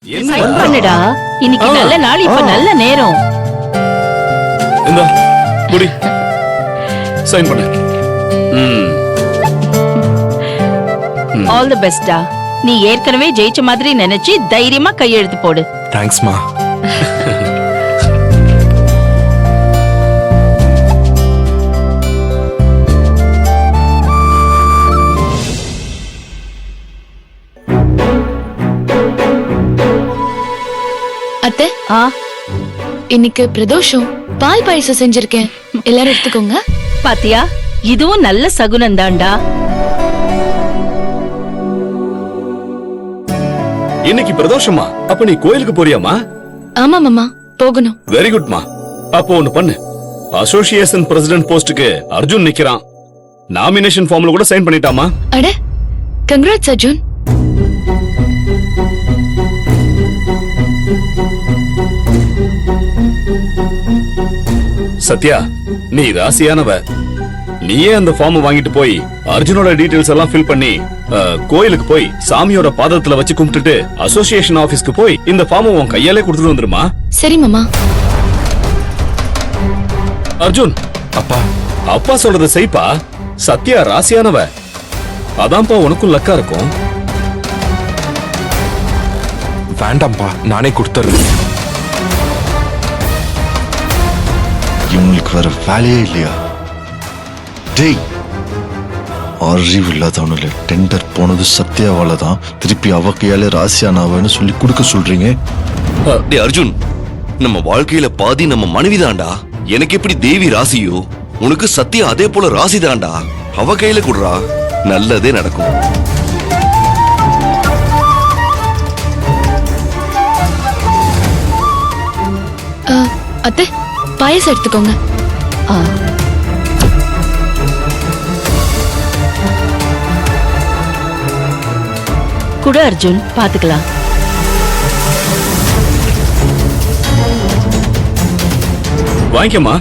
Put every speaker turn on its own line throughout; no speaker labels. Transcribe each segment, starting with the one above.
Sign பண்ணுடா. இன்னைக்கு நல்ல நாள், இப்ப நல்ல நேரம்.
இந்த புடி சைன் பண்ணு.
ஆல் தி பெஸ்டா. நீ ஏற்கனவே ஜெயிச்ச மாதிரி நினைச்சு தைரியமா கையெழுத்து போடு.
தேங்க்ஸ்மா.
அத்தை,
ஆ,
இன்னைக்கு பிரதோஷம். பால் பாயசம் செஞ்சிருக்கேன், எல்லாரும் எடுத்துக்கோங்க.
பாத்தியா, இதுவும் நல்ல சகுனம் தான்டா.
இன்னைக்கு பிரதோஷமா? அப்ப நீ கோயிலுக்கு போறியாமா?
ஆமா மாமா, போகணும்.
வெரி குட்மா. அப்போ ஒண்ணு பண்ணு, அசோசியேஷன் பிரசிடென்ட் போஸ்டுக்கு அர்ஜுன் நிக்கிறான். நாமினேஷன் ஃபார்ம்ல கூட சைன் பண்ணிட்டாமா?
அட, கங்க்ராட்ஸ் அர்ஜுன்.
சத்யா, நீ ராசியானவ. நீயே அந்த ஃபார்ம் வாங்கிட்டு போய் அர்ஜுனோட டீடைல்ஸ் எல்லாம் ஃபில் பண்ணி கோயிலுக்கு போய் சாமியோட பாதத்துல வச்சு கும்பிட்டுட்டு அசோசியேஷன் ஆபீஸ்க்கு போய் இந்த ஃபார்ம் உன் கையாலே கொடுத்துட்டு வந்துருமா?
சரி மாமா.
அர்ஜுன்,
அப்பா
அப்பா சொல்றத செய்ப்பா. சத்யா ராசியானவ, அதான்ப்பா உனக்கும் லக்கா இருக்கும்.
வேண்டாம்ப்பா, நானே கொடுத்துறேன்.
இவங்களுக்கு வேற வேலையே இல்லையா? டேய், அறிவு இல்லாதவனுல டெண்டர் போனது சத்யாவால தான். திருப்பி அவ கையால ராசியானாவன்னு சொல்லி கொடுக்க சொல்றீங்க.
டேய் அர்ஜுன், நம்ம வாழ்க்கையில பாதி நம்ம மனைவிதான்டா. எனக்கு எப்படி தேவி ராசியோ, உனக்கு சத்யா அதே போல ராசி தான்டா. அவ கையில குடுறா, நல்லதே நடக்கும்.
அத்தை, பாயசம் எடுத்துக்கோங்க.
ஆ. குடு அர்ஜுன், பாத்துக்கலாம்.
வாங்கிக்கமா.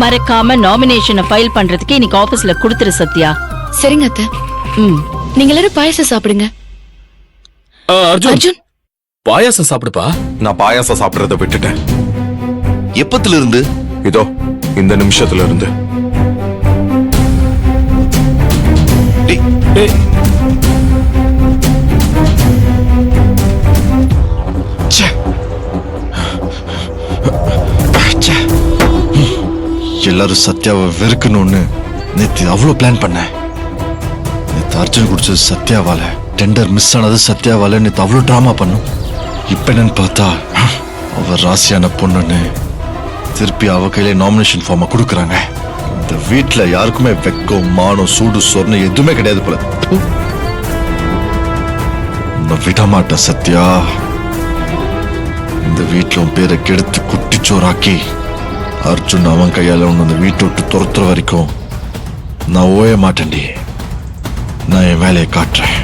மறக்காம நாமினேஷனை ஃபைல் பண்றதுக்கு இன்னைக்கு ஆபீஸ்ல கொடுத்துரு சத்யா.
சரிங்க அத்தை. நீங்க எல்லாரும் பாயசம் சாப்பிடுங்க.
அர்ஜுன்,
அர்ஜுன்,
பாயாசம் சாப்பிடுப்பா.
நான் பாயாசம் சாப்பிடுறத விட்டுட்டேன்.
எப்பத்துல இருந்து?
இதோ இந்த நிமிஷத்துல இருந்து.
டேய்,
டேய்,
ச்சே. ச்சே. எல்லாரும் சத்யாவை வெறுக்கணும்னு நேத்து அவ்வளவு பிளான் பண்ணேன். நேத்து அர்ஜுன் குடிச்சது சத்யாவால, டெண்டர் மிஸ் ஆனது சத்யாவால. நேத்து அவ்வளவு டிராமா பண்ணும். இப்ப என்னன்னு பார்த்தா அவ ராசியான பொண்ணுன்னு திருப்பி அவ கையில நாமினேஷன் ஃபார்மை கொடுக்கறாங்க. இந்த வீட்டுல யாருக்குமே வெக்கம், மானம், சூடு, சொர்ணம் எதுவுமே கிடையாது போல. நான் விட மாட்டேன் சத்யா. இந்த வீட்டுல உன் பேரை கெடுத்து குட்டிச்சோராக்கி அர்ஜுன் அவன் கையால ஒன்று அந்த வீட்டை விட்டு துரத்துற வரைக்கும் நான் ஓய மாட்டேன்டி. நான் என் வேலையை காட்டுறேன்.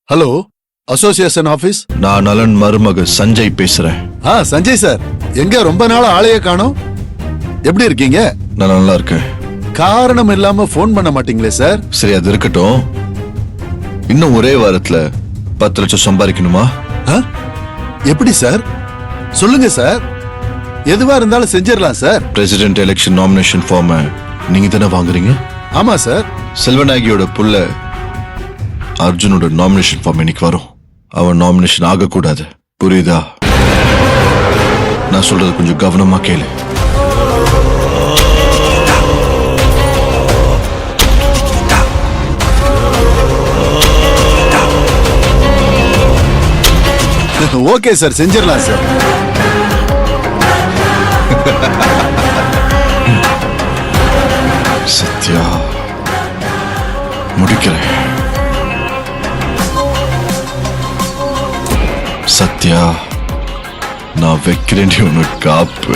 Hello, association office.
நான் நலன் மருமக சஞ்சய் பேசுறேன்.
சஞ்சய் சார், எங்க ரொம்ப நாள் ஆளையே காணோம். எப்படி இருக்கீங்க?
நான் நல்லா இருக்கேன்.
காரணம் இல்லாம போன் பண்ண மாட்டீங்களே சார்.
சரி, அது இருக்கட்டும். இன்னும் ஒரே வாரத்துல 10 லட்சம் சம்பாதிக்கணுமா?
எப்படி சார்? சொல்லுங்க சார். எதுவா இருந்தாலும் செஞ்சிடலாம் sir.
President election nomination form நீங்க தானே வாங்குறீங்க?
ஆமா சார்.
செல்வநாயகியோட புள்ள அர்ஜுனோட நாமினேஷன் ஃபார்ம் இன்னைக்கு வரும். அவன் நாமினேஷன் ஆகக்கூடாது, புரியுதா? நான் சொல்றது கொஞ்சம் கவனமா கேளு.
ஓகே சார், செஞ்சிடலாம் சார்.
சத்யா, முடிக்கிறேன். சத்யா, நான் வைக்கிறேன் உனக்கு காப்பு